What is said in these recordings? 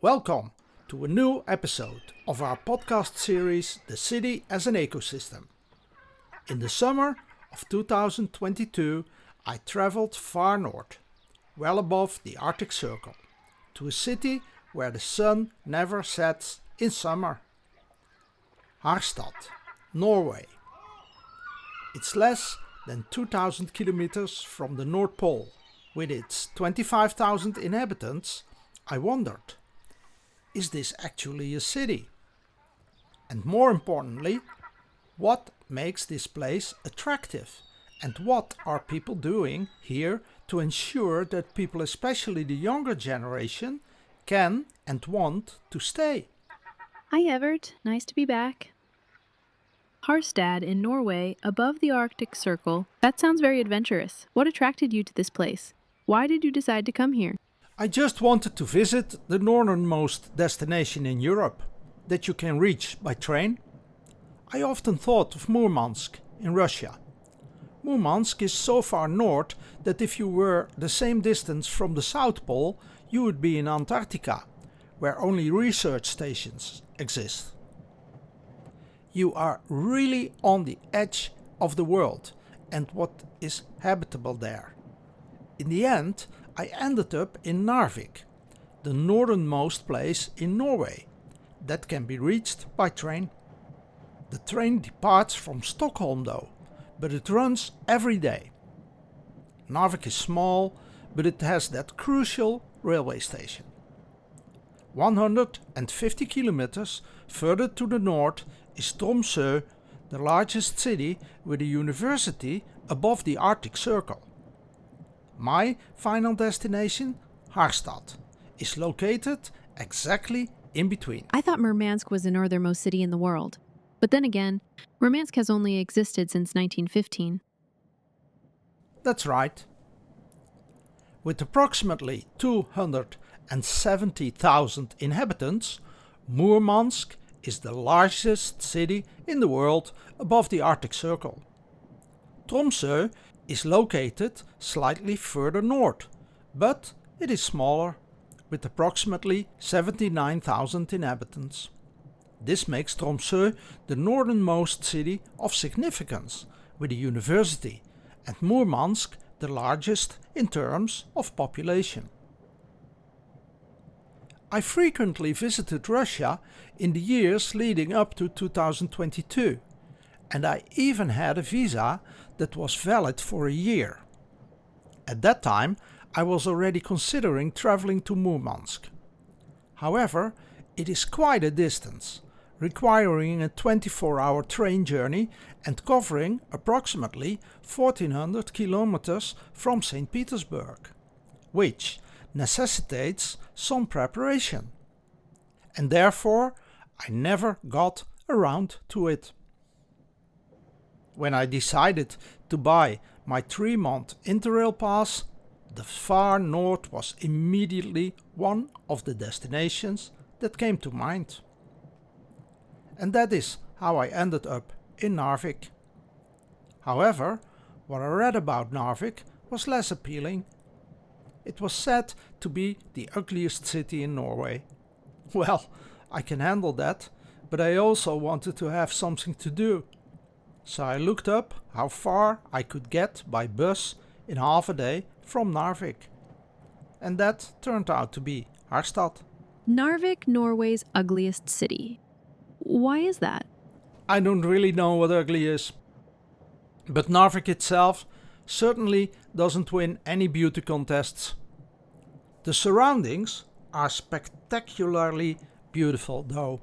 Welcome to a new episode of our podcast series The City as an Ecosystem. In the summer of 2022 I travelled far north, well above the Arctic Circle, to a city where the sun never sets in summer. Harstad, Norway. It's less than 2,000 kilometers from the North Pole. With its 25,000 inhabitants, I wondered, is this actually a city? And more importantly, what makes this place attractive? And what are people doing here to ensure that people, especially the younger generation, can and want to stay? Hi Evert, nice to be back. Harstad in Norway, above the Arctic Circle. That sounds very adventurous. What attracted you to this place? Why did you decide to come here? I just wanted to visit the northernmost destination in Europe that you can reach by train. I often thought of Murmansk in Russia. Murmansk is so far north that if you were the same distance from the South Pole, you would be in Antarctica, where only research stations exist. You are really on the edge of the world and what is habitable there. In the end, I ended up in Narvik, the northernmost place in Norway, that can be reached by train. The train departs from Stockholm though, but it runs every day. Narvik is small, but it has that crucial railway station. 150 kilometers further to the north is Tromsø, the largest city with a university above the Arctic Circle. My final destination, Harstad, is located exactly in between. I thought Murmansk was the northernmost city in the world. But then again, Murmansk has only existed since 1915. That's right. With approximately 270,000 inhabitants, Murmansk is the largest city in the world above the Arctic Circle. Tromsø is located slightly further north, but it is smaller, with approximately 79,000 inhabitants. This makes Tromsø the northernmost city of significance, with a university, and Murmansk the largest in terms of population. I frequently visited Russia in the years leading up to 2022, and I even had a visa that was valid for a year. At that time, I was already considering traveling to Murmansk. However, it is quite a distance, requiring a 24-hour train journey and covering approximately 1,400 kilometers from St. Petersburg, which necessitates some preparation. And therefore, I never got around to it. When I decided to buy my 3-month Interrail pass, the far north was immediately one of the destinations that came to mind. And that is how I ended up in Narvik. However, what I read about Narvik was less appealing. It was said to be the ugliest city in Norway. Well, I can handle that, but I also wanted to have something to do. So I looked up how far I could get by bus in half a day from Narvik. And that turned out to be Harstad. Narvik, Norway's ugliest city. Why is that? I don't really know what ugly is. But Narvik itself certainly doesn't win any beauty contests. The surroundings are spectacularly beautiful though.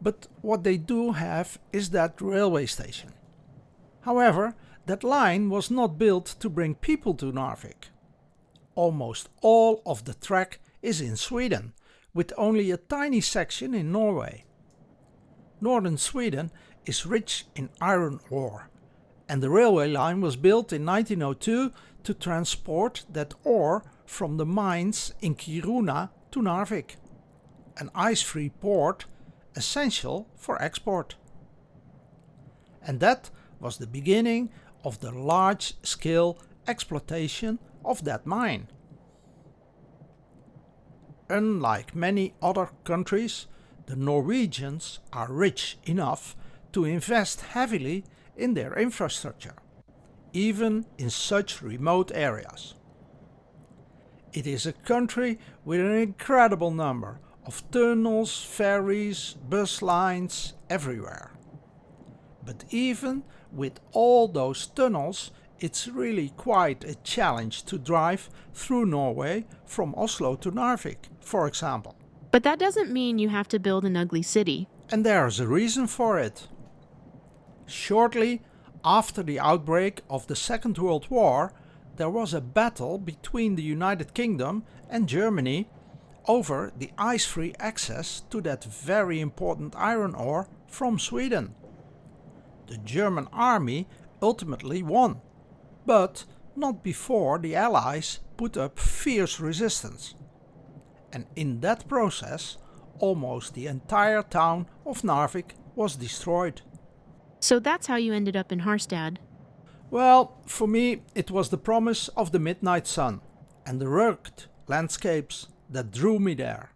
But what they do have is that railway station. However, that line was not built to bring people to Narvik. Almost all of the track is in Sweden, with only a tiny section in Norway. Northern Sweden is rich in iron ore, and the railway line was built in 1902 to transport that ore from the mines in Kiruna to Narvik, an ice-free port essential for export. And that was the beginning of the large-scale exploitation of that mine. unlike many other countries, the Norwegians are rich enough to invest heavily in their infrastructure, even in such remote areas. It is a country with an incredible number of tunnels, ferries, bus lines everywhere. But even with all those tunnels, it's really quite a challenge to drive through Norway from Oslo to Narvik, for example. But that doesn't mean you have to build an ugly city. And there's a reason for it. Shortly after the outbreak of the Second World War, there was a battle between the United Kingdom and Germany over the ice-free access to that very important iron ore from Sweden. The German army ultimately won, but not before the Allies put up fierce resistance. And in that process, almost the entire town of Narvik was destroyed. So that's how you ended up in Harstad. Well, for me it was the promise of the midnight sun and the rugged landscapes that drew me there.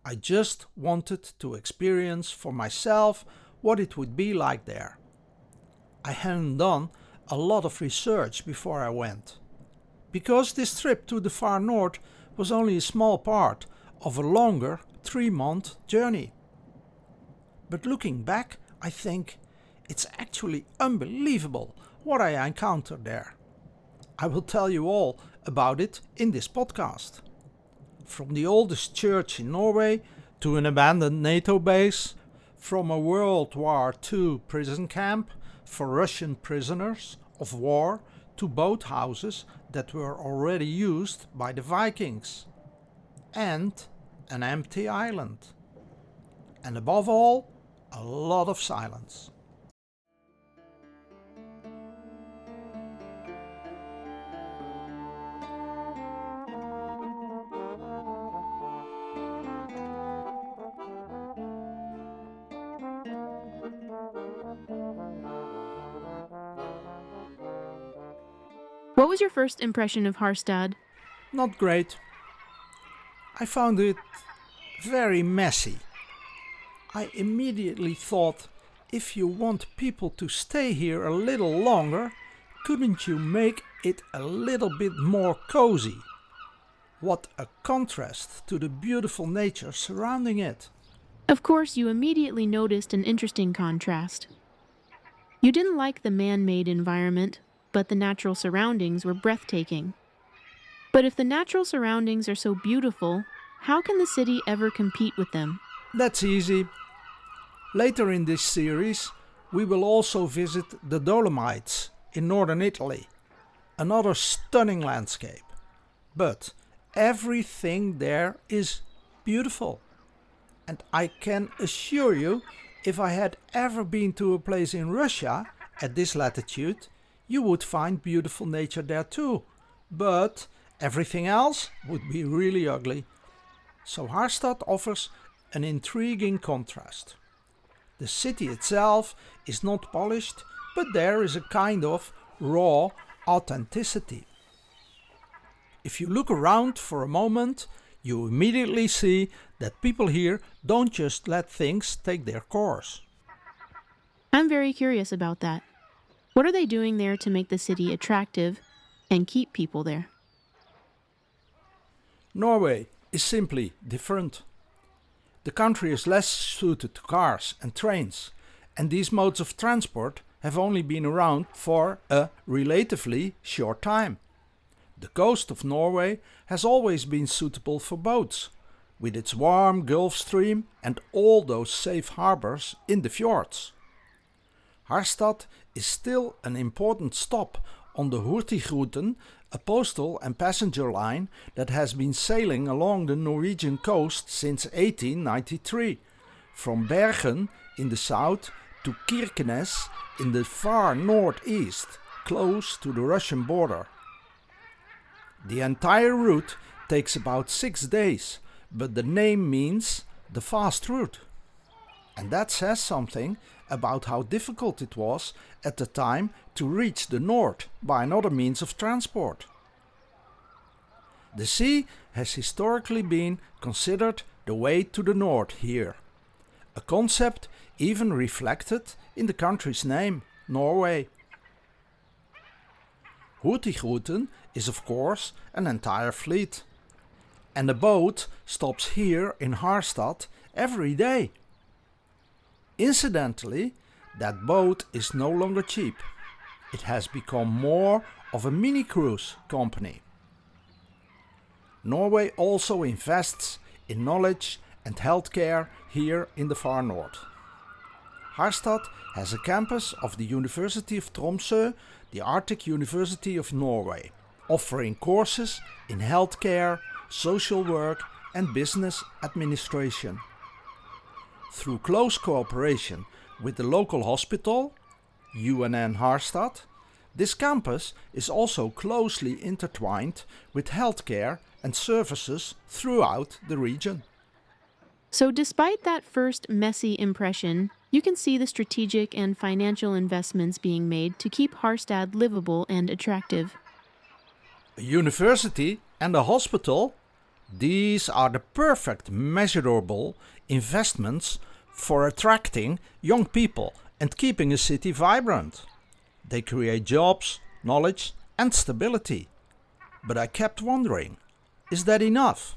I just wanted to experience for myself what it would be like there. I hadn't done a lot of research before I went, because this trip to the far north was only a small part of a longer 3-month journey. But looking back, I think it's actually unbelievable what I encountered there. I will tell you all about it in this podcast. From the oldest church in Norway to an abandoned NATO base, from a World War II prison camp for Russian prisoners of war to boathouses that were already used by the Vikings, and an empty island. And above all, a lot of silence. What was your first impression of Harstad? Not great. I found it very messy. I immediately thought, if you want people to stay here a little longer, couldn't you make it a little bit more cozy? What a contrast to the beautiful nature surrounding it. Of course, you immediately noticed an interesting contrast. You didn't like the man-made environment, but the natural surroundings were breathtaking. But if the natural surroundings are so beautiful, how can the city ever compete with them? That's easy. Later in this series, we will also visit the Dolomites in northern Italy, another stunning landscape. But everything there is beautiful. And I can assure you, if I had ever been to a place in Russia at this latitude, you would find beautiful nature there too. But everything else would be really ugly. So Harstad offers an intriguing contrast. The city itself is not polished, but there is a kind of raw authenticity. If you look around for a moment, you immediately see that people here don't just let things take their course. I'm very curious about that. What are they doing there to make the city attractive and keep people there? Norway is simply different. The country is less suited to cars and trains, and these modes of transport have only been around for a relatively short time. The coast of Norway has always been suitable for boats, with its warm Gulf Stream and all those safe harbors in the fjords. Harstad is still an important stop on the Hurtigruten, a postal and passenger line that has been sailing along the Norwegian coast since 1893, from Bergen in the south to Røkenes in the far northeast, close to the Russian border. The entire route takes about 6 days, but the name means the fast route. And that says something about how difficult it was at the time to reach the north by another means of transport. The sea has historically been considered the way to the north here, a concept even reflected in the country's name, Norway. Hurtigruten is of course an entire fleet, and a boat stops here in Harstad every day. Incidentally, that boat is no longer cheap. It has become more of a mini cruise company. Norway also invests in knowledge and healthcare here in the far north. Harstad has a campus of the University of Tromsø, the Arctic University of Norway, offering courses in healthcare, social work and business administration. Through close cooperation with the local hospital, UNN Harstad, this campus is also closely intertwined with healthcare and services throughout the region. So despite that first messy impression, you can see the strategic and financial investments being made to keep Harstad livable and attractive. A university and a hospital, these are the perfect measurable investments for attracting young people and keeping a city vibrant. They create jobs, knowledge and stability. But I kept wondering, is that enough?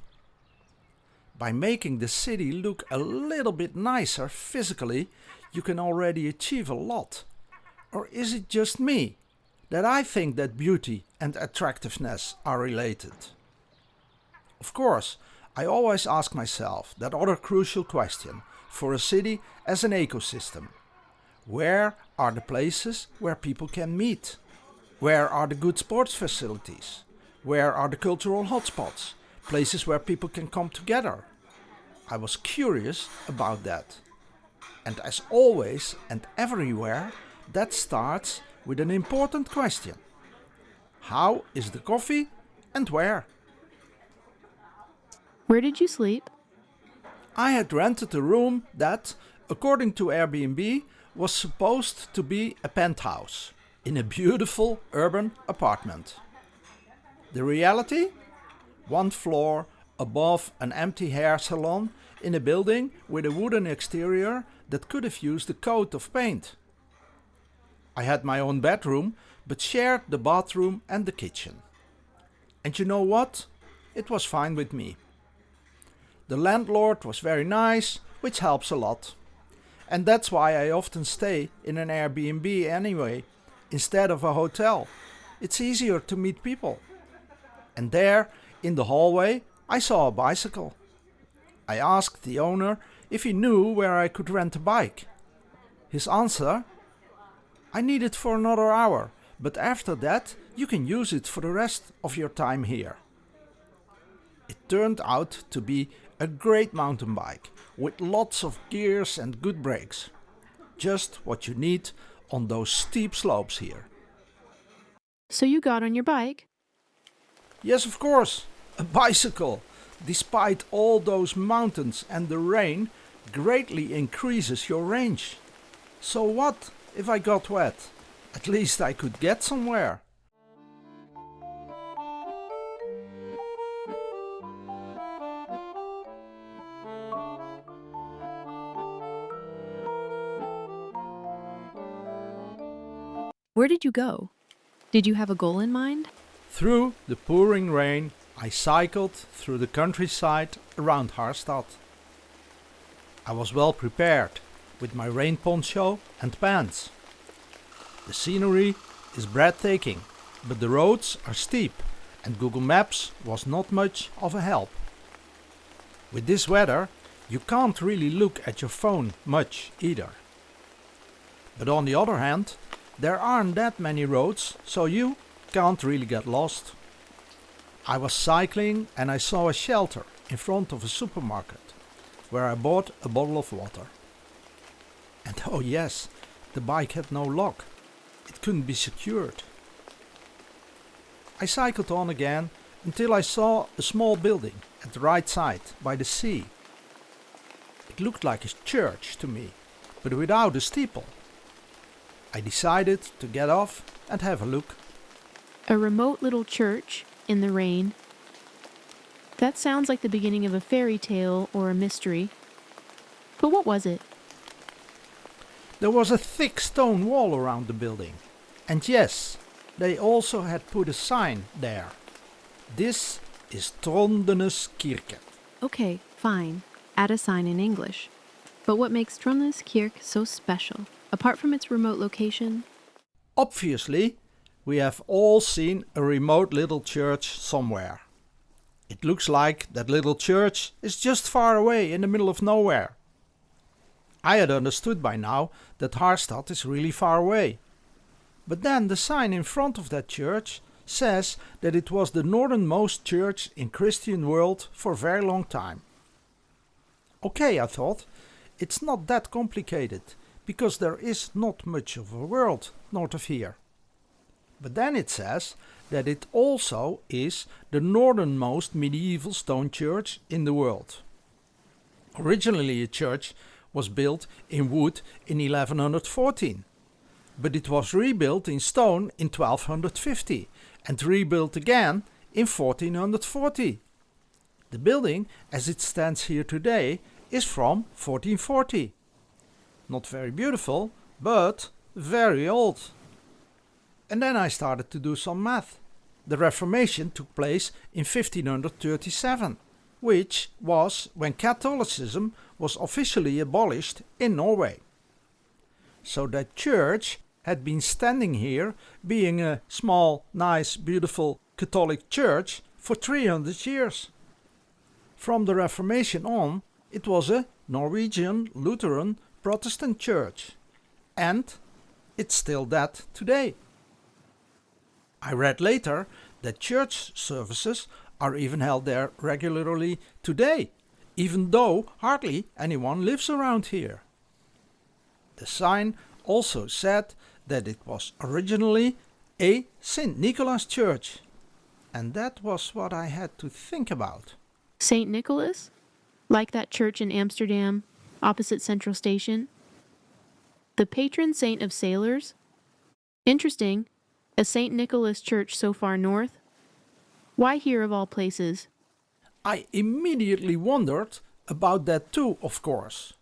By making the city look a little bit nicer physically, you can already achieve a lot. Or is it just me that I think that beauty and attractiveness are related? Of course, I always ask myself that other crucial question for a city as an ecosystem. Where are the places where people can meet? Where are the good sports facilities? Where are the cultural hotspots? Places where people can come together? I was curious about that. And as always and everywhere, that starts with an important question. How is the coffee and where? Where did you sleep? I had rented a room that, according to Airbnb, was supposed to be a penthouse in a beautiful urban apartment. The reality? 1 floor above an empty hair salon in a building with a wooden exterior that could have used a coat of paint. I had my own bedroom, but shared the bathroom and the kitchen. And you know what? It was fine with me. The landlord was very nice, which helps a lot. And that's why I often stay in an Airbnb anyway, instead of a hotel. It's easier to meet people. And there, in the hallway, I saw a bicycle. I asked the owner if he knew where I could rent a bike. His answer: I need it for another hour, but after that you can use it for the rest of your time here. It turned out to be a great mountain bike with lots of gears and good brakes. Just what you need on those steep slopes here. So you got on your bike? Yes, of course, a bicycle. Despite all those mountains and the rain, greatly increases your range. So what if I got wet? At least I could get somewhere. Where did you go? Did you have a goal in mind? Through the pouring rain, I cycled through the countryside around Harstad. I was well prepared with my rain poncho and pants. The scenery is breathtaking, but the roads are steep and Google Maps was not much of a help. With this weather, you can't really look at your phone much either. But on the other hand, there aren't that many roads, so you can't really get lost. I was cycling and I saw a shelter in front of a supermarket, where I bought a bottle of water. And oh yes, the bike had no lock. It couldn't be secured. I cycled on again until I saw a small building at the right side by the sea. It looked like a church to me, but without a steeple. I decided to get off and have a look. A remote little church in the rain. That sounds like the beginning of a fairy tale or a mystery. But what was it? There was a thick stone wall around the building. And yes, they also had put a sign there. This is Trondenes Kirke. Okay, fine. Add a sign in English. But what makes Trondenes Kirke so special, apart from its remote location? Obviously, we have all seen a remote little church somewhere. It looks like that little church is just far away in the middle of nowhere. I had understood by now that Harstad is really far away. But then the sign in front of that church says that it was the Northernmost church in Christian world for a very long time. Okay, I thought, it's not that complicated, because there is not much of a world north of here. But then it says that it also is the northernmost medieval stone church in the world. Originally a church was built in wood in 1114, but it was rebuilt in stone in 1250 and rebuilt again in 1440. The building, as it stands here today, is from 1440. Not very beautiful, but very old. And then I started to do some math. The Reformation took place in 1537, which was when Catholicism was officially abolished in Norway. So that church had been standing here, being a small, nice, beautiful Catholic church for 300 years. From the Reformation on, it was a Norwegian Lutheran Protestant church, and it's still that today. I read later that church services are even held there regularly today, even though hardly anyone lives around here. The sign also said that it was originally a St. Nicholas church, and that was what I had to think about. St. Nicholas? Like that church in Amsterdam, opposite Central Station? The patron saint of sailors? Interesting. A St. Nicholas church so far north? Why here of all places? I immediately wondered about that too, of course.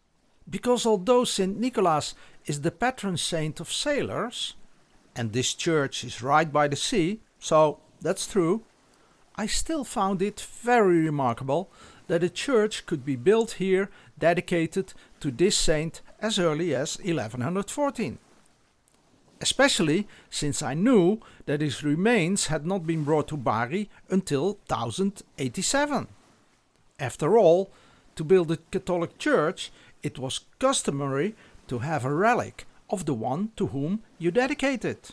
Because although St. Nicholas is the patron saint of sailors, and this church is right by the sea, so that's true, I still found it very remarkable that a church could be built here dedicated to this saint as early as 1114. Especially since I knew that his remains had not been brought to Bari until 1087. After all, to build a Catholic church, it was customary to have a relic of the one to whom you dedicate it.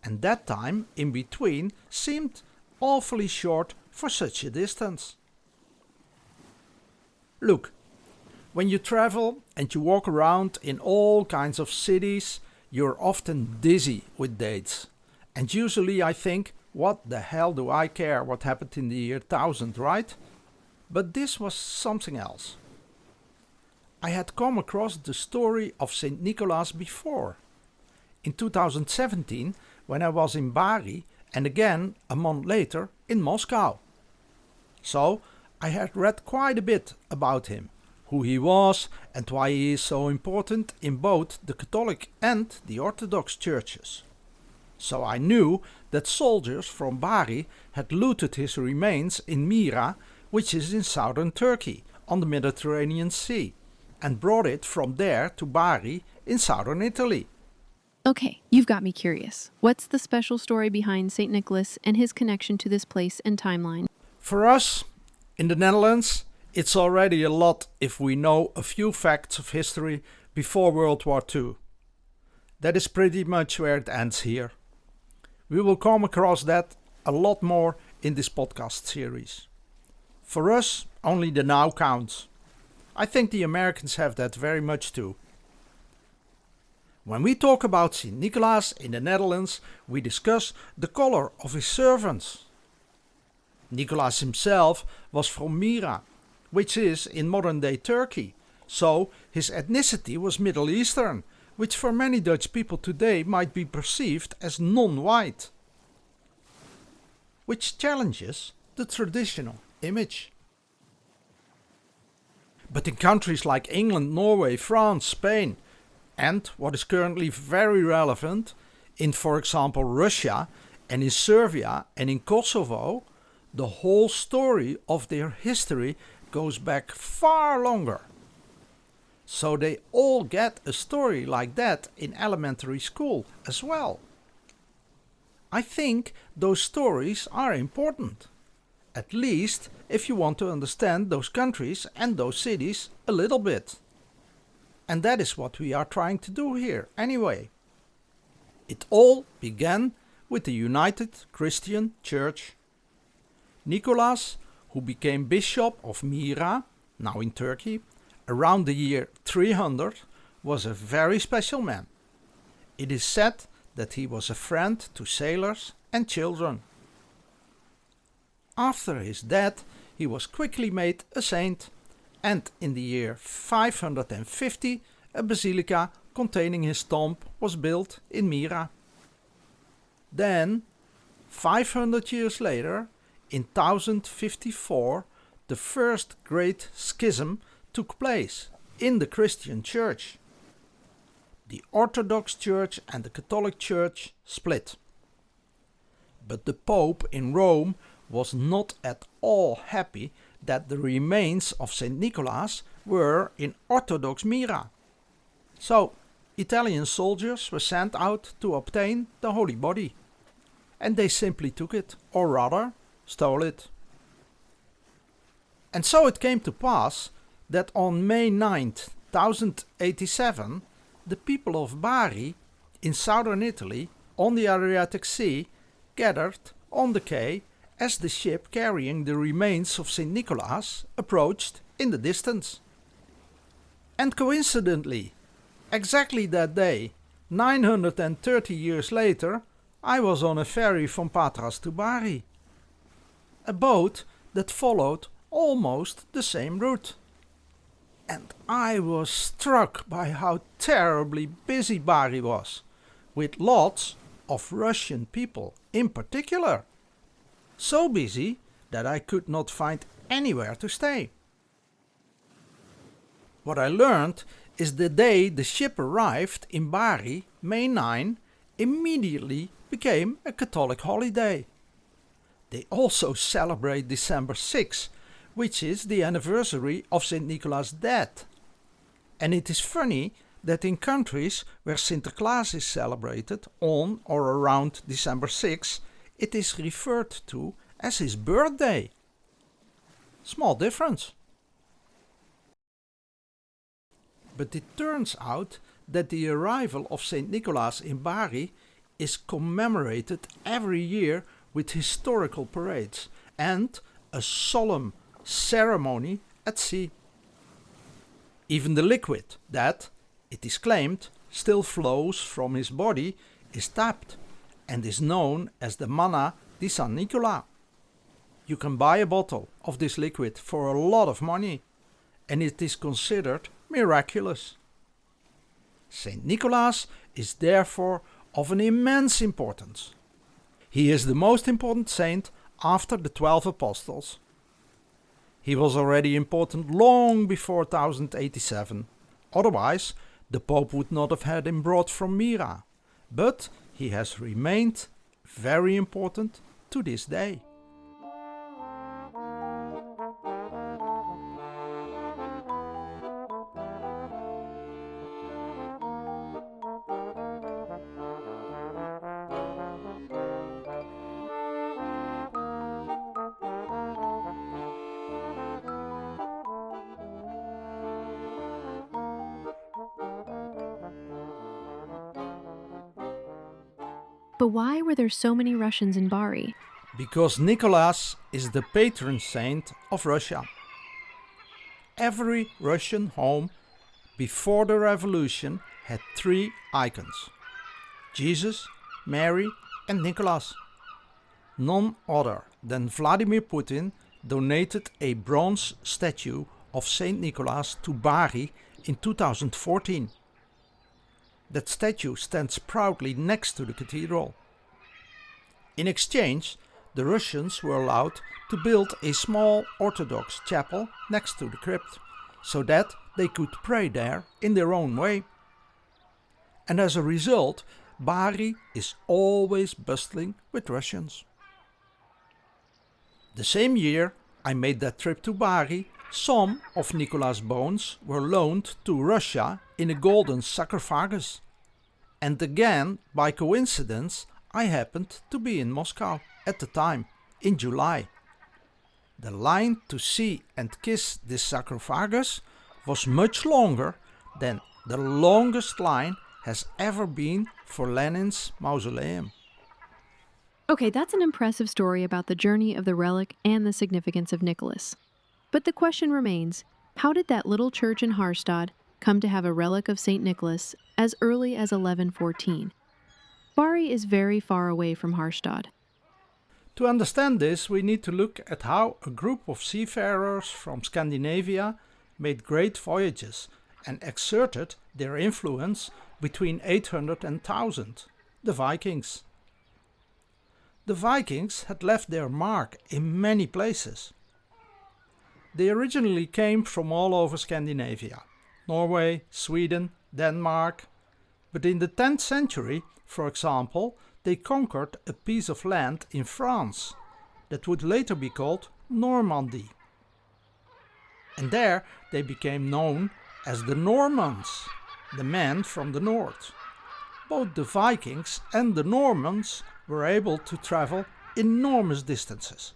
And that time in between seemed awfully short for such a distance. Look, when you travel and you walk around in all kinds of cities, you're often dizzy with dates. And usually I think, what the hell do I care what happened in the year 1000, right? But this was something else. I had come across the story of St. Nicholas before. In 2017, when I was in Bari, and again a month later in Moscow. So I had read quite a bit about him, who he was and why he is so important in both the Catholic and the Orthodox churches. So I knew that soldiers from Bari had looted his remains in Myra, which is in southern Turkey on the Mediterranean Sea, and brought it from there to Bari in southern Italy. Okay, you've got me curious. What's the special story behind St. Nicholas and his connection to this place and timeline? For us, in the Netherlands, it's already a lot if we know a few facts of history before World War II. That is pretty much where it ends here. We will come across that a lot more in this podcast series. For us, only the now counts. I think the Americans have that very much too. When we talk about St. Nicholas in the Netherlands, we discuss the color of his servants. Nicholas himself was from Myra, which is in modern-day Turkey, so his ethnicity was Middle Eastern, which for many Dutch people today might be perceived as non-white, which challenges the traditional image. But in countries like England, Norway, France, Spain, and what is currently very relevant, in for example Russia and in Serbia and in Kosovo, the whole story of their history goes back far longer. So they all get a story like that in elementary school as well. I think those stories are important, at least if you want to understand those countries and those cities a little bit. And that is what we are trying to do here anyway. It all began with the United Christian Church. Nicholas, who became Bishop of Myra, now in Turkey, around the year 300, was a very special man. It is said that he was a friend to sailors and children. After his death, he was quickly made a saint, and in the year 550 a basilica containing his tomb was built in Myra. Then, 500 years later, in 1054, the first great schism took place in the Christian Church. The Orthodox Church and the Catholic Church split. But the Pope in Rome was not at all happy that the remains of Saint Nicholas were in Orthodox Myra. So, Italian soldiers were sent out to obtain the holy body. And they simply took it, or rather, stole it. And so it came to pass that on May 9th, 1087, the people of Bari, in southern Italy, on the Adriatic Sea, gathered on the quay as the ship carrying the remains of St. Nicholas approached in the distance. And coincidentally, exactly that day, 930 years later, I was on a ferry from Patras to Bari. A boat that followed almost the same route. And I was struck by how terribly busy Bari was, with lots of Russian people in particular. So busy that I could not find anywhere to stay. What I learned is the day the ship arrived in Bari, May 9, immediately became a Catholic holiday. They also celebrate December 6, which is the anniversary of St. Nicholas' death. And it is funny that in countries where Sinterklaas is celebrated on or around December 6, it is referred to as his birthday. Small difference. But it turns out that the arrival of St. Nicholas in Bari is commemorated every year with historical parades and a solemn ceremony at sea. Even the liquid that, it is claimed, still flows from his body is tapped and is known as the manna di San Nicola. You can buy a bottle of this liquid for a lot of money, and it is considered miraculous. Saint Nicholas is therefore of an immense importance. He is the most important saint after the 12 apostles. He was already important long before 1087, otherwise the Pope would not have had him brought from Myra, but he has remained very important to this day. But why were there so many Russians in Bari? Because Nicholas is the patron saint of Russia. Every Russian home before the revolution had 3 icons: Jesus, Mary and Nicholas. None other than Vladimir Putin donated a bronze statue of Saint Nicholas to Bari in 2014. That statue stands proudly next to the cathedral. In exchange, the Russians were allowed to build a small Orthodox chapel next to the crypt, so that they could pray there in their own way. And as a result, Bari is always bustling with Russians. The same year I made that trip to Bari, some of Nicola's bones were loaned to Russia in a golden sarcophagus. And again, by coincidence, I happened to be in Moscow at the time, in July. The line to see and kiss this sarcophagus was much longer than the longest line has ever been for Lenin's mausoleum. Okay, that's an impressive story about the journey of the relic and the significance of Nicholas. But the question remains, how did that little church in Harstad come to have a relic of St. Nicholas as early as 1114? Bari is very far away from Harstad. To understand this, we need to look at how a group of seafarers from Scandinavia made great voyages and exerted their influence between 800 and 1000, the Vikings. The Vikings had left their mark in many places. They originally came from all over Scandinavia, Norway, Sweden, Denmark, but in the 10th century, for example, they conquered a piece of land in France that would later be called Normandy. And there they became known as the Normans, the men from the north. Both the Vikings and the Normans were able to travel enormous distances.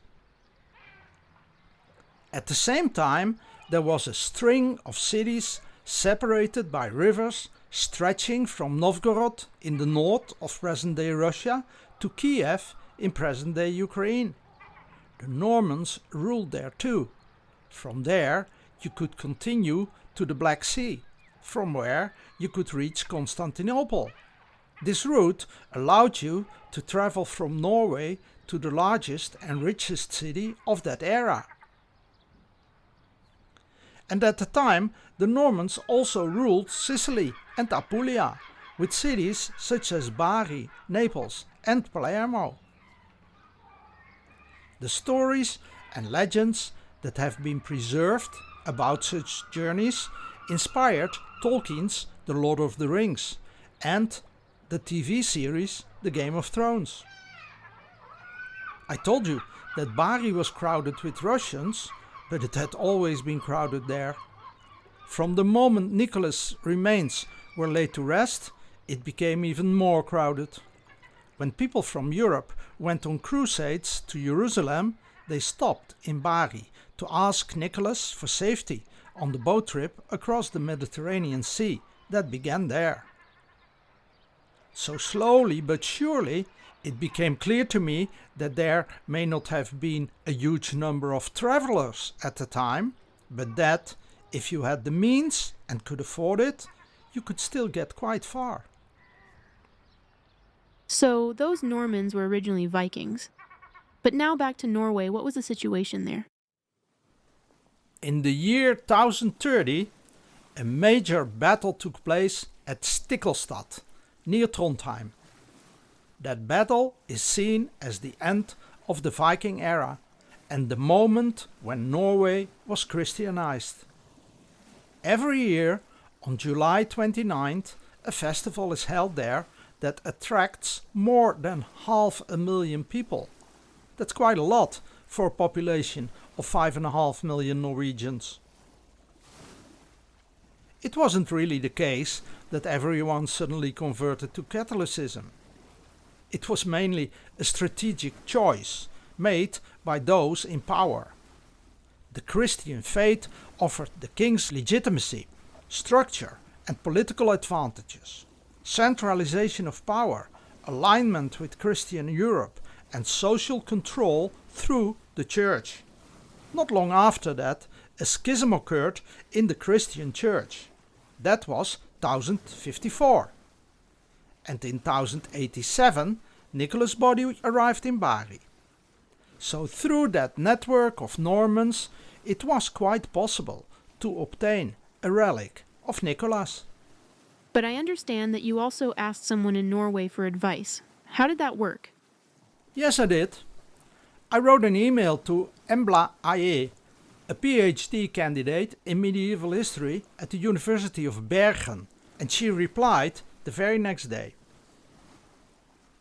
At the same time, there was a string of cities separated by rivers stretching from Novgorod in the north of present-day Russia to Kiev in present-day Ukraine. The Normans ruled there too. From there, you could continue to the Black Sea, from where you could reach Constantinople. This route allowed you to travel from Norway to the largest and richest city of that era. And at the time, the Normans also ruled Sicily and Apulia, with cities such as Bari, Naples and Palermo. The stories and legends that have been preserved about such journeys inspired Tolkien's The Lord of the Rings and the TV series The Game of Thrones. I told you that Bari was crowded with Russians, but it had always been crowded there. From the moment Nicholas' remains were laid to rest, it became even more crowded. When people from Europe went on crusades to Jerusalem, they stopped in Bari to ask Nicholas for safety on the boat trip across the Mediterranean Sea that began there. So slowly but surely, it became clear to me that there may not have been a huge number of travelers at the time, but that, if you had the means and could afford it, you could still get quite far. So those Normans were originally Vikings. But now back to Norway, what was the situation there? In the year 1030, a major battle took place at Stiklestad, near Trondheim. That battle is seen as the end of the Viking era and the moment when Norway was Christianized. Every year, on July 29th, a festival is held there that attracts more than 500,000 people. That's quite a lot for a population of 5.5 million Norwegians. It wasn't really the case that everyone suddenly converted to Catholicism. It was mainly a strategic choice made by those in power. The Christian faith offered the king's legitimacy, structure and political advantages, centralization of power, alignment with Christian Europe and social control through the church. Not long after that, a schism occurred in the Christian church. That was 1054. And in 1087, Nicholas' body arrived in Bari. So through that network of Normans, it was quite possible to obtain a relic of Nicholas. But I understand that you also asked someone in Norway for advice. How did that work? Yes, I did. I wrote an email to Embla Aye, a PhD candidate in medieval history at the University of Bergen, and she replied the very next day.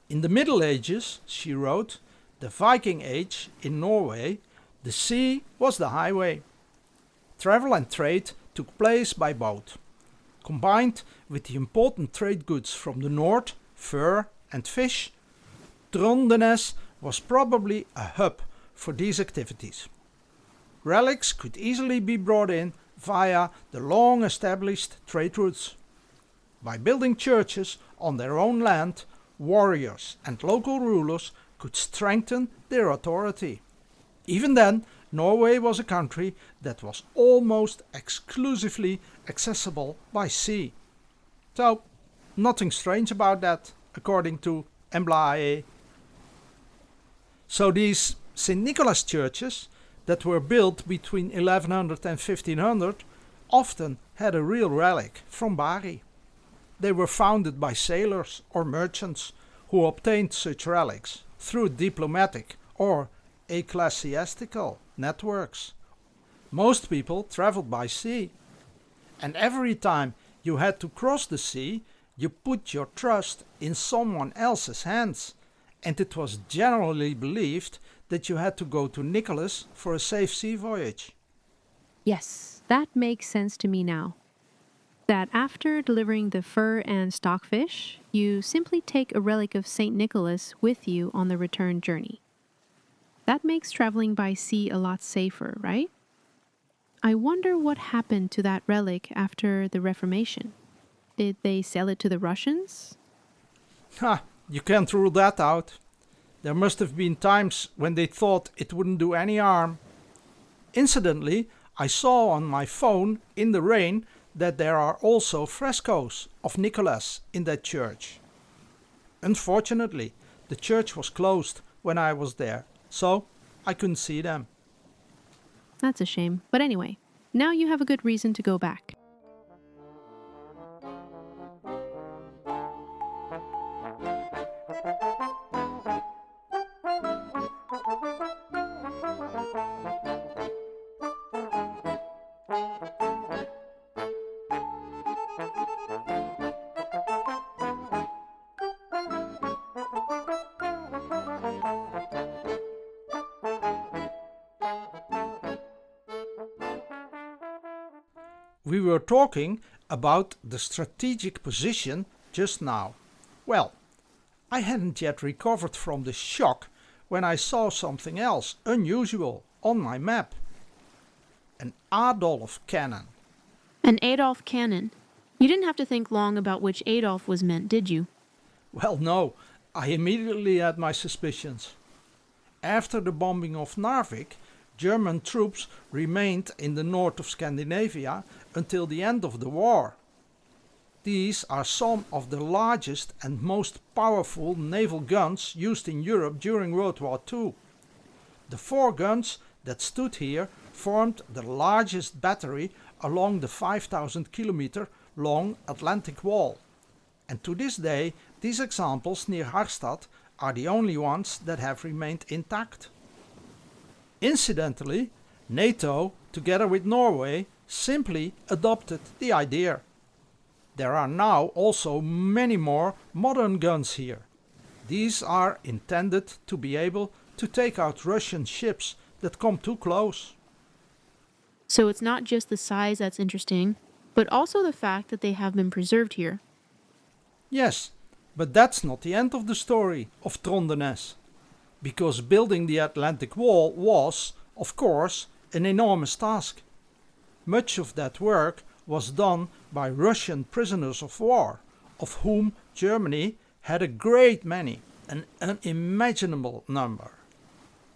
In the Middle Ages, she wrote, the Viking Age in Norway, the sea was the highway. Travel and trade took place by boat. Combined with the important trade goods from the north, fur and fish, Trondenes was probably a hub for these activities. Relics could easily be brought in via the long-established trade routes. By building churches on their own land, warriors and local rulers could strengthen their authority. Even then, Norway was a country that was almost exclusively accessible by sea. So, nothing strange about that, according to Embla. So these St. Nicholas churches that were built between 1100 and 1500 often had a real relic from Bari. They were founded by sailors or merchants who obtained such relics through diplomatic or ecclesiastical networks. Most people traveled by sea, and every time you had to cross the sea, you put your trust in someone else's hands, and it was generally believed that you had to go to Nicholas for a safe sea voyage. Yes, that makes sense to me now. That after delivering the fur and stockfish, you simply take a relic of St. Nicholas with you on the return journey. That makes traveling by sea a lot safer, right? I wonder what happened to that relic after the Reformation. Did they sell it to the Russians? You can't rule that out. There must have been times when they thought it wouldn't do any harm. Incidentally, I saw on my phone in the rain that there are also frescoes of Nicholas in that church. Unfortunately, the church was closed when I was there, so I couldn't see them. That's a shame. But anyway, now you have a good reason to go back. We were talking about the strategic position just now. Well, I hadn't yet recovered from the shock when I saw something else unusual on my map. An Adolf cannon. An Adolf cannon. You didn't have to think long about which Adolf was meant, did you? Well, no, I immediately had my suspicions. After the bombing of Narvik, German troops remained in the north of Scandinavia until the end of the war. These are some of the largest and most powerful naval guns used in Europe during World War II. The 4 guns that stood here formed the largest battery along the 5,000 kilometer long Atlantic Wall. And to this day, these examples near Harstad are the only ones that have remained intact. Incidentally, NATO, together with Norway, simply adopted the idea. There are now also many more modern guns here. These are intended to be able to take out Russian ships that come too close. So it's not just the size that's interesting, but also the fact that they have been preserved here. Yes, but that's not the end of the story of Trondenes. Because building the Atlantic Wall was, of course, an enormous task. Much of that work was done by Russian prisoners of war, of whom Germany had a great many, an unimaginable number.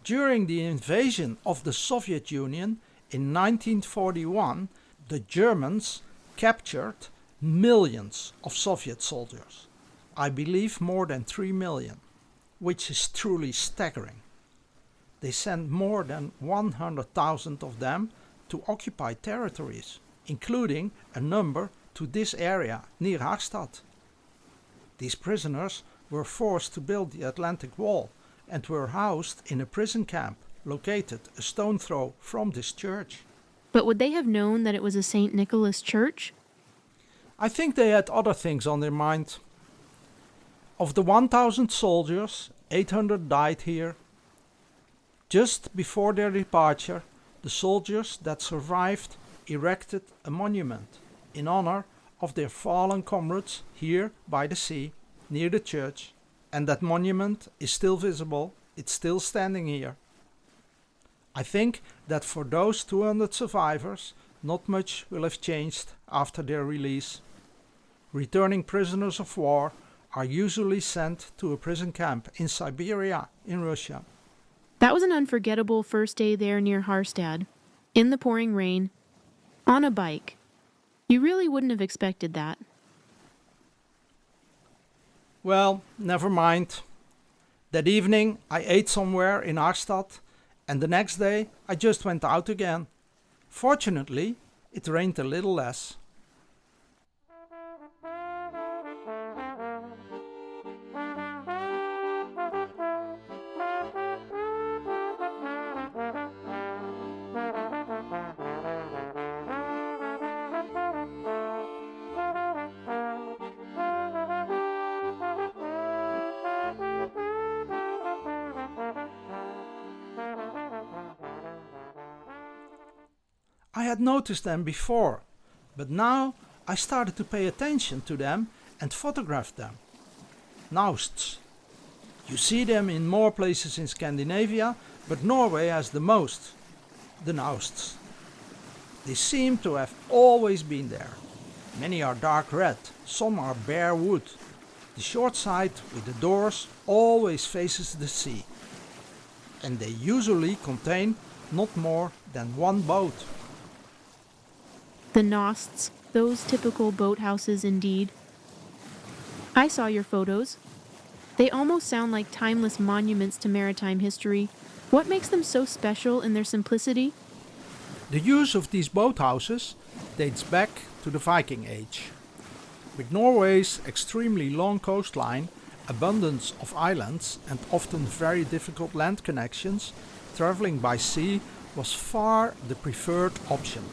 During the invasion of the Soviet Union in 1941, the Germans captured millions of Soviet soldiers. I believe more than 3 million. Which is truly staggering. They sent more than 100,000 of them to occupied territories, including a number to this area near Harstad. These prisoners were forced to build the Atlantic Wall and were housed in a prison camp located a stone throw from this church. But would they have known that it was a St. Nicholas church? I think they had other things on their mind. Of the 1,000 soldiers, 800 died here. Just before their departure, the soldiers that survived erected a monument in honor of their fallen comrades here by the sea, near the church, and that monument is still visible, it's still standing here. I think that for those 200 survivors, not much will have changed after their release. Returning prisoners of war are usually sent to a prison camp in Siberia, in Russia. That was an unforgettable first day there near Harstad, in the pouring rain, on a bike. You really wouldn't have expected that. Well, never mind. That evening I ate somewhere in Harstad, and the next day I just went out again. Fortunately, it rained a little less. I had noticed them before, but now I started to pay attention to them and photograph them. Nausts. You see them in more places in Scandinavia, but Norway has the most. The Nausts. They seem to have always been there. Many are dark red, some are bare wood. The short side with the doors always faces the sea. And they usually contain not more than one boat. The Nausts, those typical boathouses indeed. I saw your photos. They almost sound like timeless monuments to maritime history. What makes them so special in their simplicity? The use of these boathouses dates back to the Viking Age. With Norway's extremely long coastline, abundance of islands and often very difficult land connections, traveling by sea was far the preferred option.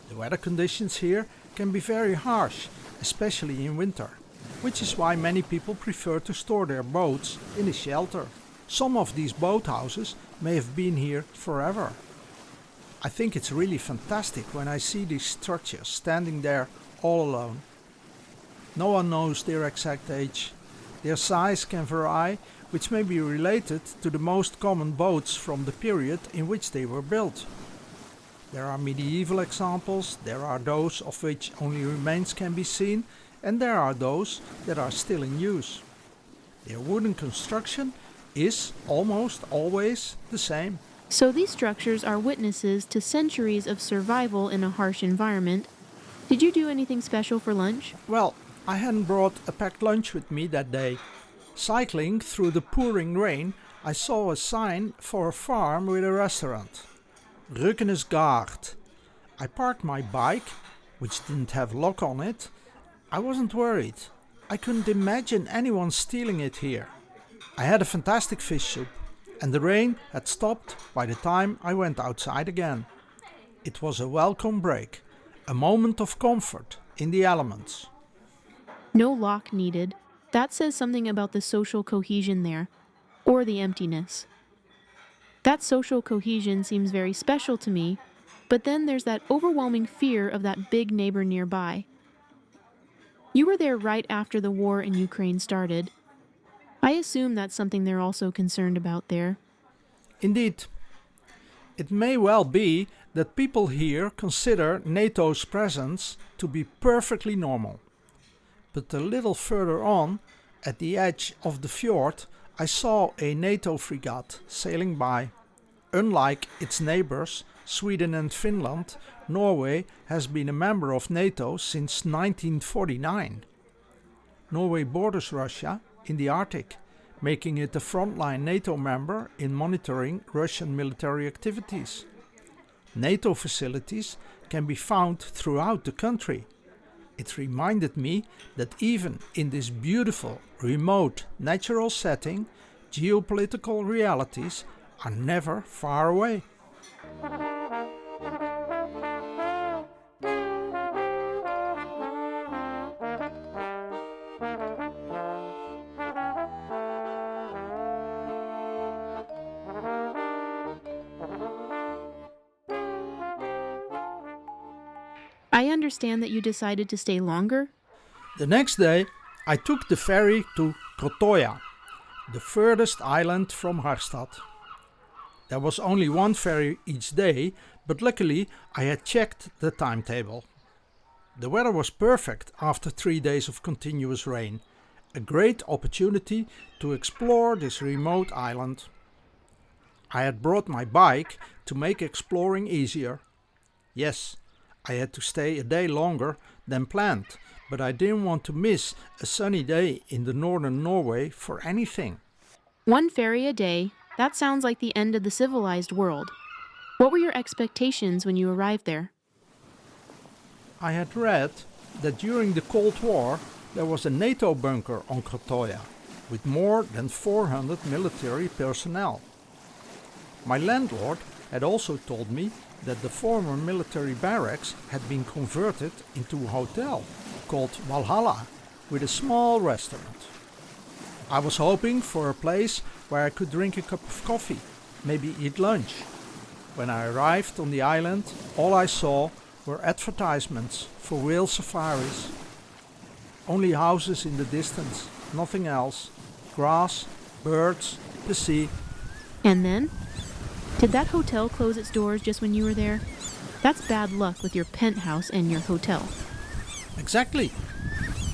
The weather conditions here can be very harsh, especially in winter, which is why many people prefer to store their boats in a shelter. Some of these boathouses may have been here forever. I think it's really fantastic when I see these structures standing there all alone. No one knows their exact age. Their size can vary, which may be related to the most common boats from the period in which they were built. There are medieval examples, there are those of which only remains can be seen, and there are those that are still in use. Their wooden construction is almost always the same. So these structures are witnesses to centuries of survival in a harsh environment. Did you do anything special for lunch? Well, I hadn't brought a packed lunch with me that day. Cycling through the pouring rain, I saw a sign for a farm with a restaurant. Røkenes Gård. I parked my bike, which didn't have lock on it. I wasn't worried. I couldn't imagine anyone stealing it here. I had a fantastic fish soup, and the rain had stopped by the time I went outside again. It was a welcome break, a moment of comfort in the elements. No lock needed. That says something about the social cohesion there, or the emptiness. That social cohesion seems very special to me, but then there's that overwhelming fear of that big neighbor nearby. You were there right after the war in Ukraine started. I assume that's something they're also concerned about there. Indeed. It may well be that people here consider NATO's presence to be perfectly normal. But a little further on, at the edge of the fjord, I saw a NATO frigate sailing by. Unlike its neighbors, Sweden and Finland, Norway has been a member of NATO since 1949. Norway borders Russia in the Arctic, making it a frontline NATO member in monitoring Russian military activities. NATO facilities can be found throughout the country. It reminded me that even in this beautiful, remote, natural setting, geopolitical realities are never far away. I understand that you decided to stay longer? The next day, I took the ferry to Krøttøya, the furthest island from Harstad. There was only one ferry each day, but luckily I had checked the timetable. The weather was perfect after 3 days of continuous rain, a great opportunity to explore this remote island. I had brought my bike to make exploring easier. Yes, I had to stay a day longer than planned, but I didn't want to miss a sunny day in the northern Norway for anything. One ferry a day, that sounds like the end of the civilized world. What were your expectations when you arrived there? I had read that during the Cold War there was a NATO bunker on Krøttøya with more than 400 military personnel. My landlord had also told me that the former military barracks had been converted into a hotel called Valhalla with a small restaurant. I was hoping for a place where I could drink a cup of coffee, maybe eat lunch. When I arrived on the island, all I saw were advertisements for whale safaris. Only houses in the distance, nothing else. Grass, birds, the sea. And then? Did that hotel close its doors just when you were there? That's bad luck with your penthouse and your hotel. Exactly.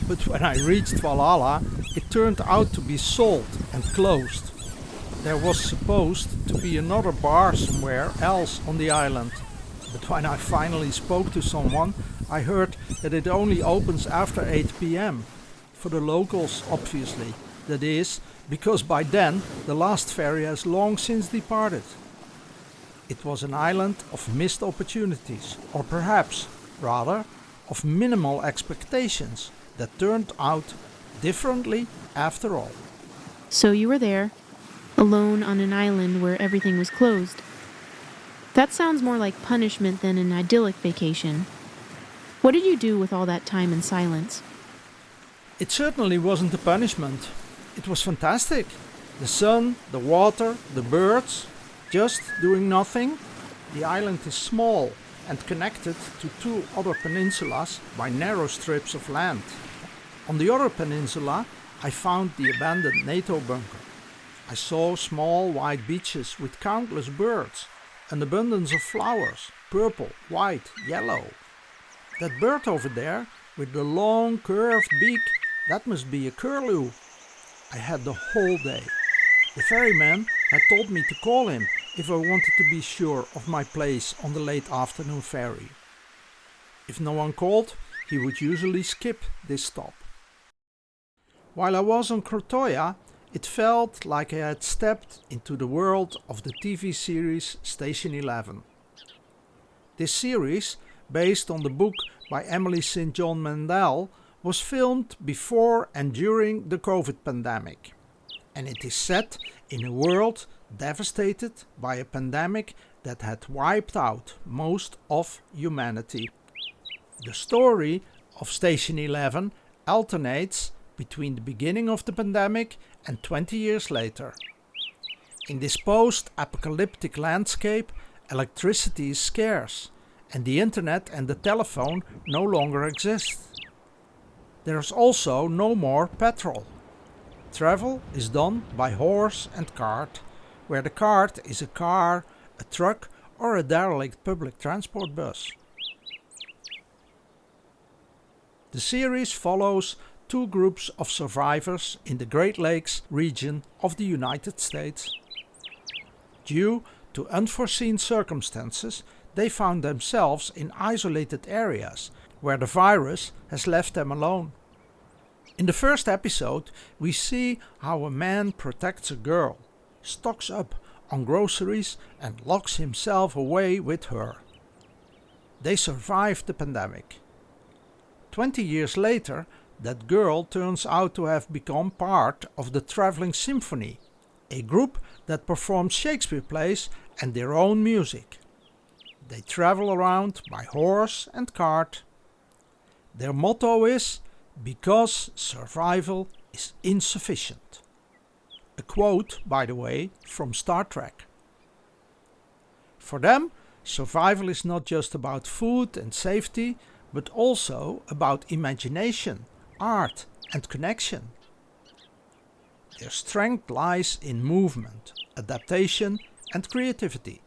But when I reached Valhalla, it turned out to be sold and closed. There was supposed to be another bar somewhere else on the island. But when I finally spoke to someone, I heard that it only opens after 8 p.m. For the locals, obviously. That is, because by then the last ferry has long since departed. It was an island of missed opportunities, or perhaps, rather, of minimal expectations that turned out differently after all. So you were there, alone on an island where everything was closed. That sounds more like punishment than an idyllic vacation. What did you do with all that time in silence? It certainly wasn't a punishment. It was fantastic. The sun, the water, the birds, just doing nothing. The island is small and connected to 2 other peninsulas by narrow strips of land. On the other peninsula, I found the abandoned NATO bunker. I saw small white beaches with countless birds, an abundance of flowers, purple, white, yellow. That bird over there, with the long curved beak, that must be a curlew. I had the whole day. The ferryman had told me to call him if I wanted to be sure of my place on the late afternoon ferry. If no one called, he would usually skip this stop. While I was on Krøttøya, it felt like I had stepped into the world of the TV series Station 11. This series, based on the book by Emily St. John Mandel, was filmed before and during the COVID pandemic. And it is set in a world devastated by a pandemic that had wiped out most of humanity. The story of Station 11 alternates between the beginning of the pandemic and 20 years later. In this post-apocalyptic landscape, electricity is scarce, and the internet and the telephone no longer exist. There is also no more petrol. Travel is done by horse and cart, where the cart is a car, a truck or a derelict public transport bus. The series follows 2 groups of survivors in the Great Lakes region of the United States. Due to unforeseen circumstances, they found themselves in isolated areas where the virus has left them alone. In the first episode, we see how a man protects a girl, stocks up on groceries and locks himself away with her. They survive the pandemic. 20 years later, that girl turns out to have become part of the traveling symphony, a group that performs Shakespeare plays and their own music. They travel around by horse and cart. Their motto is, "Because survival is insufficient." A quote, by the way, from Star Trek. For them, survival is not just about food and safety, but also about imagination, art and connection. Their strength lies in movement, adaptation and creativity.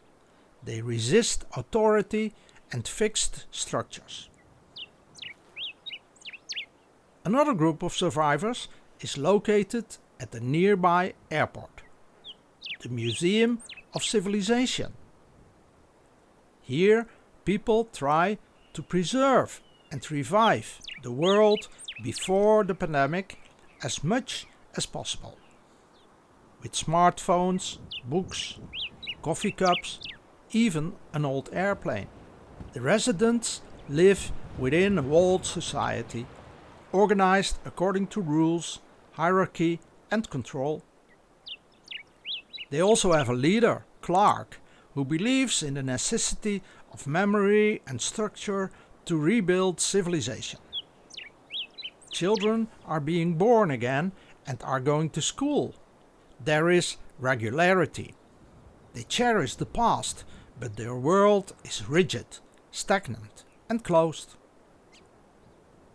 They resist authority and fixed structures. Another group of survivors is located at the nearby airport, the Museum of Civilization. Here, people try to preserve and revive the world before the pandemic as much as possible. With smartphones, books, coffee cups, even an old airplane. The residents live within a walled society, organized according to rules, hierarchy and control. They also have a leader, Clark, who believes in the necessity of memory and structure to rebuild civilization. Children are being born again and are going to school. There is regularity. They cherish the past, but their world is rigid, stagnant and closed.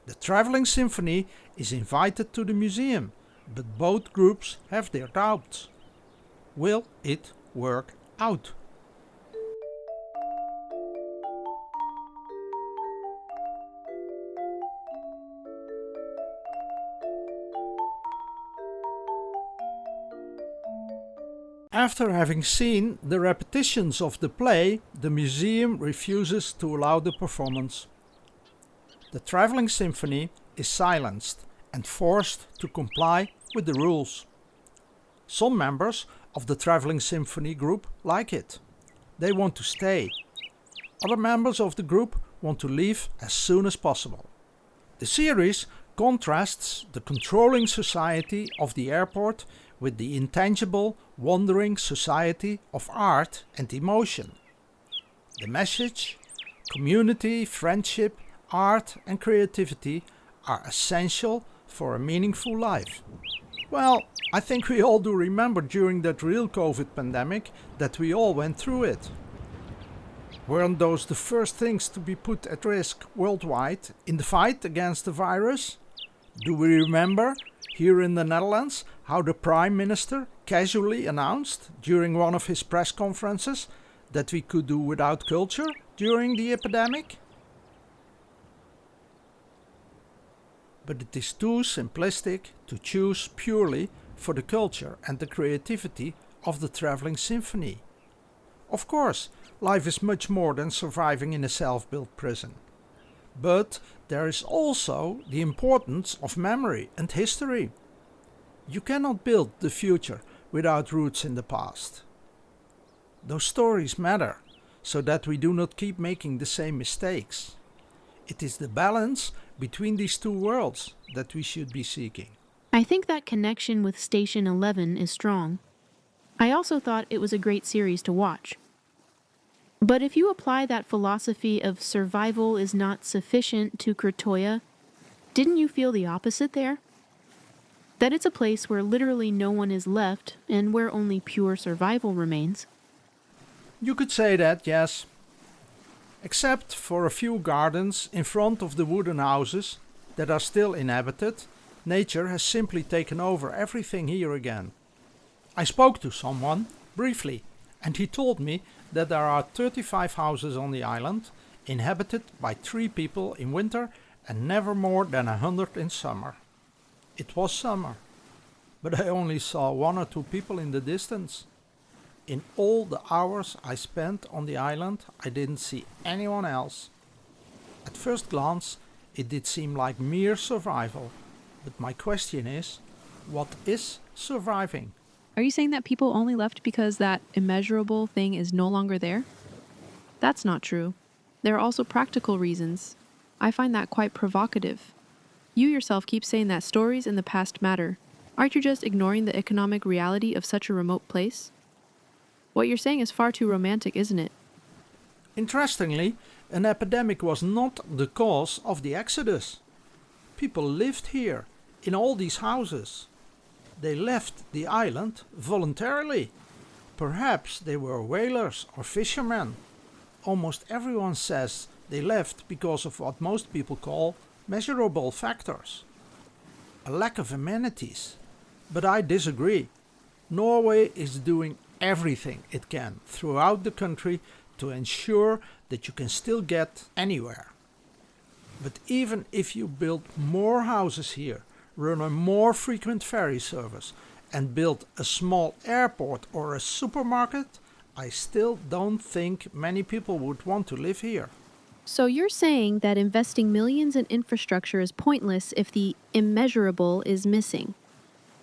The traveling symphony is invited to the museum, but both groups have their doubts. Will it work out? After having seen the repetitions of the play, the museum refuses to allow the performance. The traveling symphony is silenced and forced to comply with the rules. Some members of the traveling symphony group like it. They want to stay. Other members of the group want to leave as soon as possible. The series contrasts the controlling society of the airport with the intangible, wandering society of art and emotion. The message, community, friendship, art and creativity are essential for a meaningful life. Well, I think we all do remember during that real COVID pandemic that we all went through it. Weren't those the first things to be put at risk worldwide in the fight against the virus? Do we remember, here in the Netherlands, how the Prime Minister casually announced during one of his press conferences that we could do without culture during the epidemic? But it is too simplistic to choose purely for the culture and the creativity of the traveling symphony. Of course, life is much more than surviving in a self-built prison. But there is also the importance of memory and history. You cannot build the future without roots in the past. Those stories matter, so that we do not keep making the same mistakes. It is the balance between these two worlds that we should be seeking. I think that connection with Station 11 is strong. I also thought it was a great series to watch. But if you apply that philosophy of survival is not sufficient to Krøttøya, didn't you feel the opposite there? That it's a place where literally no one is left and where only pure survival remains? You could say that, yes. Except for a few gardens in front of the wooden houses that are still inhabited, nature has simply taken over everything here again. I spoke to someone, briefly, and he told me that there are 35 houses on the island, inhabited by 3 people in winter and never more than 100 in summer. It was summer, but I only saw 1 or 2 people in the distance. In all the hours I spent on the island, I didn't see anyone else. At first glance, it did seem like mere survival, but my question is, what is surviving? Are you saying that people only left because that immeasurable thing is no longer there? That's not true. There are also practical reasons. I find that quite provocative. You yourself keep saying that stories in the past matter. Aren't you just ignoring the economic reality of such a remote place? What you're saying is far too romantic, isn't it? Interestingly, an epidemic was not the cause of the exodus. People lived here, in all these houses. They left the island voluntarily. Perhaps they were whalers or fishermen. Almost everyone says they left because of what most people call measurable factors. A lack of amenities. But I disagree. Norway is doing everything it can throughout the country to ensure that you can still get anywhere. But even if you build more houses here, run a more frequent ferry service, and build a small airport or a supermarket, I still don't think many people would want to live here. So you're saying that investing millions in infrastructure is pointless if the immeasurable is missing.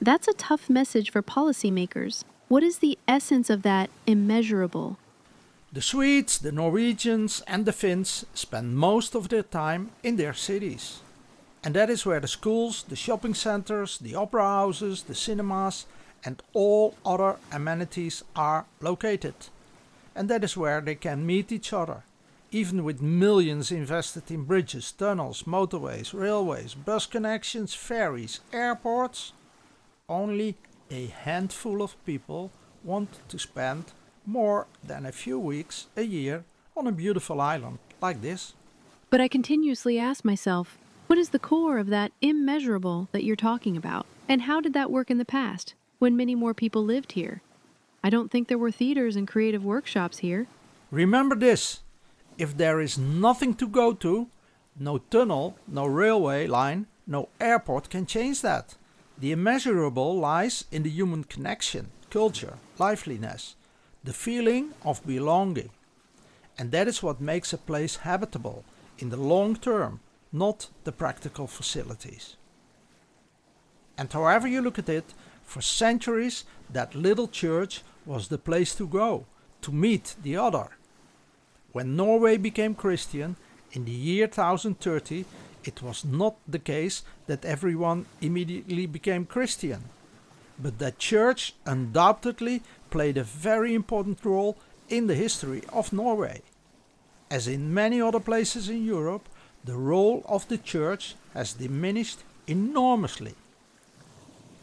That's a tough message for policymakers. What is the essence of that immeasurable? The Swedes, the Norwegians and the Finns spend most of their time in their cities. And that is where the schools, the shopping centers, the opera houses, the cinemas and all other amenities are located. And that is where they can meet each other. Even with millions invested in bridges, tunnels, motorways, railways, bus connections, ferries, airports, only a handful of people want to spend more than a few weeks a year on a beautiful island like this. But I continuously ask myself, what is the core of that immeasurable that you're talking about? And how did that work in the past, when many more people lived here? I don't think there were theaters and creative workshops here. Remember this, if there is nothing to go to, no tunnel, no railway line, no airport can change that. The immeasurable lies in the human connection, culture, liveliness, the feeling of belonging. And that is what makes a place habitable in the long term, not the practical facilities. And however you look at it, for centuries that little church was the place to go, to meet the other. When Norway became Christian in the year 1030, it was not the case that everyone immediately became Christian, but that church undoubtedly played a very important role in the history of Norway. As in many other places in Europe, the role of the church has diminished enormously.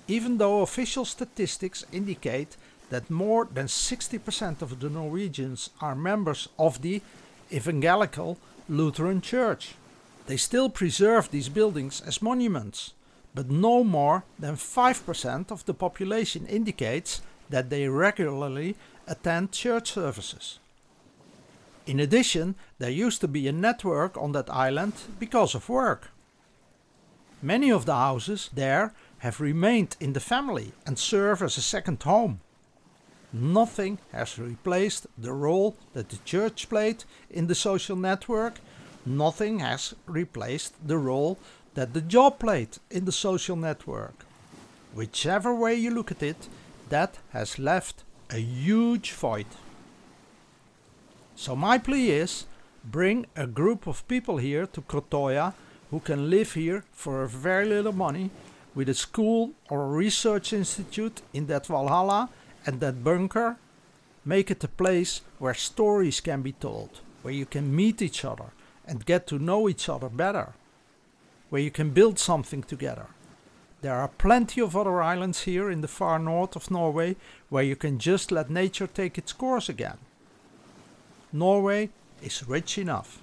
Even though official statistics indicate that more than 60% of the Norwegians are members of the Evangelical Lutheran Church. They still preserve these buildings as monuments, but no more than 5% of the population indicates that they regularly attend church services. In addition, there used to be a network on that island because of work. Many of the houses there have remained in the family and serve as a second home. Nothing has replaced the role that the church played in the social network. Nothing has replaced the role that the job played in the social network. Whichever way you look at it, that has left a huge void. So my plea is, bring a group of people here to Krøttøya who can live here for very little money, with a school or a research institute in that Valhalla and that bunker. Make it a place where stories can be told, where you can meet each other and get to know each other better, where you can build something together. There are plenty of other islands here in the far north of Norway where you can just let nature take its course again. Norway is rich enough.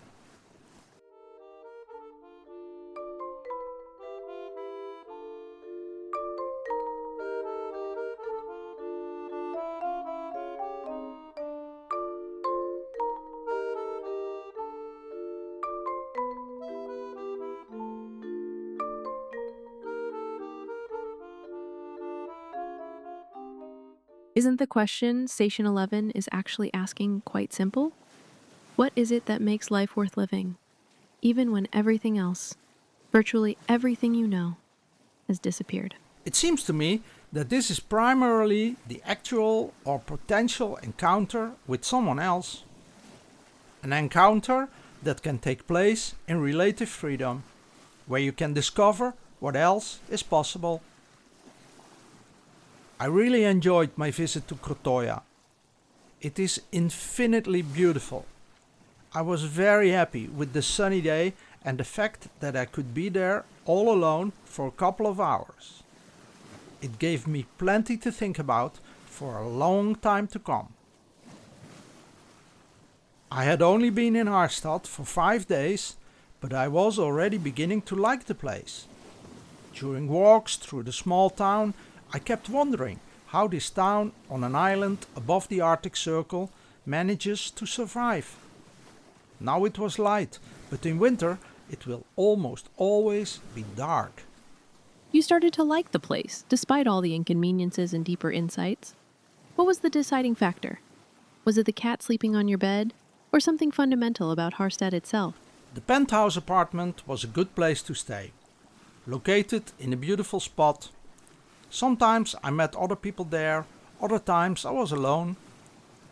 Isn't the question Station 11 is actually asking quite simple? What is it that makes life worth living, even when everything else, virtually everything you know, has disappeared? It seems to me that this is primarily the actual or potential encounter with someone else. An encounter that can take place in relative freedom, where you can discover what else is possible. I really enjoyed my visit to Krøttøya. It is infinitely beautiful. I was very happy with the sunny day and the fact that I could be there all alone for a couple of hours. It gave me plenty to think about for a long time to come. I had only been in Harstad for 5 days, but I was already beginning to like the place. During walks through the small town, I kept wondering how this town on an island above the Arctic Circle manages to survive. Now it was light, but in winter it will almost always be dark. You started to like the place, despite all the inconveniences and deeper insights. What was the deciding factor? Was it the cat sleeping on your bed, or something fundamental about Harstad itself? The penthouse apartment was a good place to stay, located in a beautiful spot. Sometimes I met other people there, other times I was alone.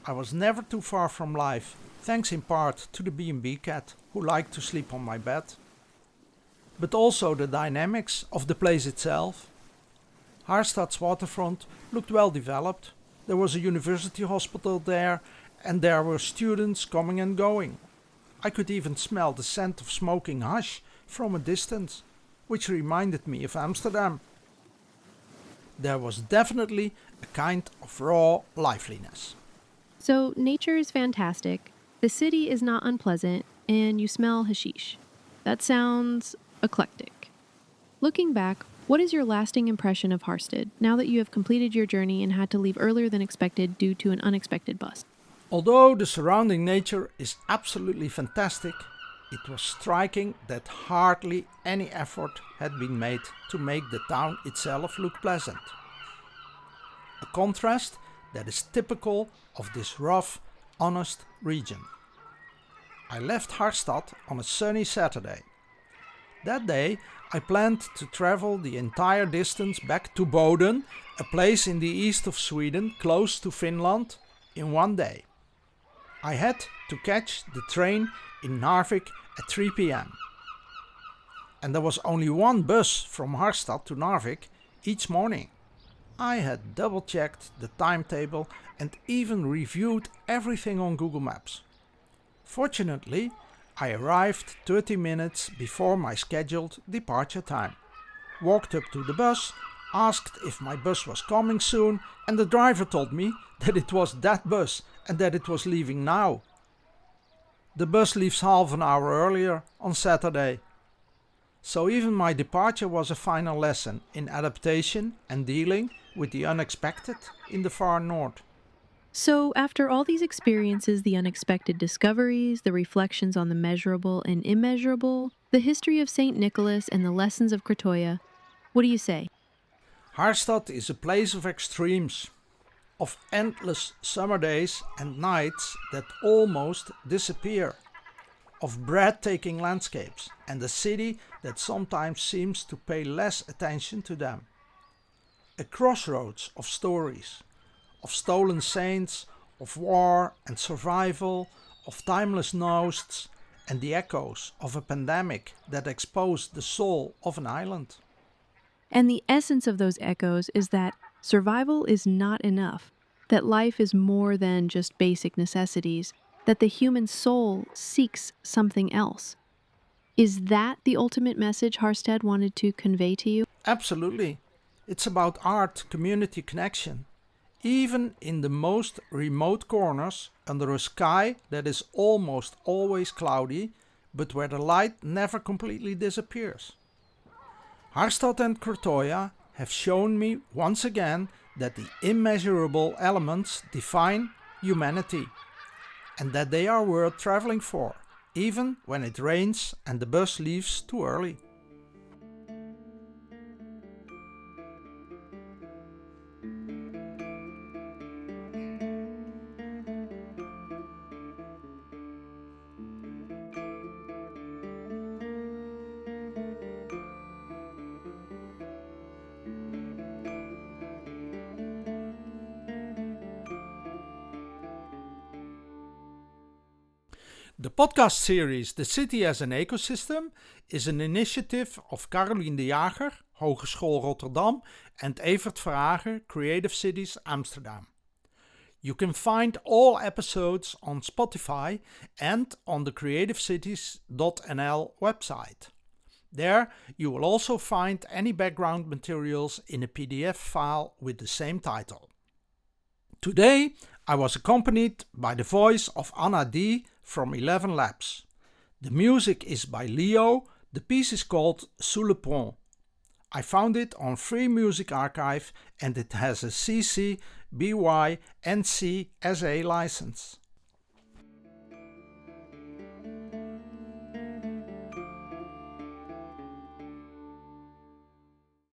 I was never too far from life, thanks in part to the B&B cat, who liked to sleep on my bed. But also the dynamics of the place itself. Harstad's waterfront looked well developed. There was a university hospital there, and there were students coming and going. I could even smell the scent of smoking hash from a distance, which reminded me of Amsterdam. There was definitely a kind of raw liveliness. So, nature is fantastic, the city is not unpleasant, and you smell hashish. That sounds eclectic. Looking back, what is your lasting impression of Harstad now that you have completed your journey and had to leave earlier than expected due to an unexpected bust? Although the surrounding nature is absolutely fantastic, it was striking that hardly any effort had been made to make the town itself look pleasant. A contrast that is typical of this rough, honest region. I left Harstad on a sunny Saturday. That day I planned to travel the entire distance back to Boden, a place in the east of Sweden close to Finland, in one day. I had to catch the train in Narvik at 3 p.m. And there was only one bus from Harstad to Narvik each morning. I had double-checked the timetable and even reviewed everything on Google Maps. Fortunately, I arrived 30 minutes before my scheduled departure time. Walked up to the bus, asked if my bus was coming soon, and the driver told me that it was that bus and that it was leaving now. The bus leaves half an hour earlier on Saturday. So even my departure was a final lesson in adaptation and dealing with the unexpected in the far north. So, after all these experiences, the unexpected discoveries, the reflections on the measurable and immeasurable, the history of St. Nicholas, and the lessons of Krøttøya, what do you say? Harstad is a place of extremes, of endless summer days and nights that almost disappear, of breathtaking landscapes and a city that sometimes seems to pay less attention to them. A crossroads of stories, of stolen saints, of war and survival, of timeless Nausts, and the echoes of a pandemic that exposed the soul of an island. And the essence of those echoes is that survival is not enough, that life is more than just basic necessities, that the human soul seeks something else. Is that the ultimate message Harstad wanted to convey to you? Absolutely. It's about art, community, connection. Even in the most remote corners, under a sky that is almost always cloudy, but where the light never completely disappears. Harstad and Krøttøya have shown me once again that the immeasurable elements define humanity, and that they are worth traveling for, even when it rains and the bus leaves too early. The podcast series The City as an Ecosystem is an initiative of Caroline de Jager, Hogeschool Rotterdam, and Evert Verhagen, Creative Cities Amsterdam. You can find all episodes on Spotify and on the creativecities.nl website. There you will also find any background materials in a PDF file with the same title. Today I was accompanied by the voice of Anna D. from 11 Labs. The music is by Leo, the piece is called Sous le Pont. I found it on Free Music Archive and it has a CC BY NC SA license.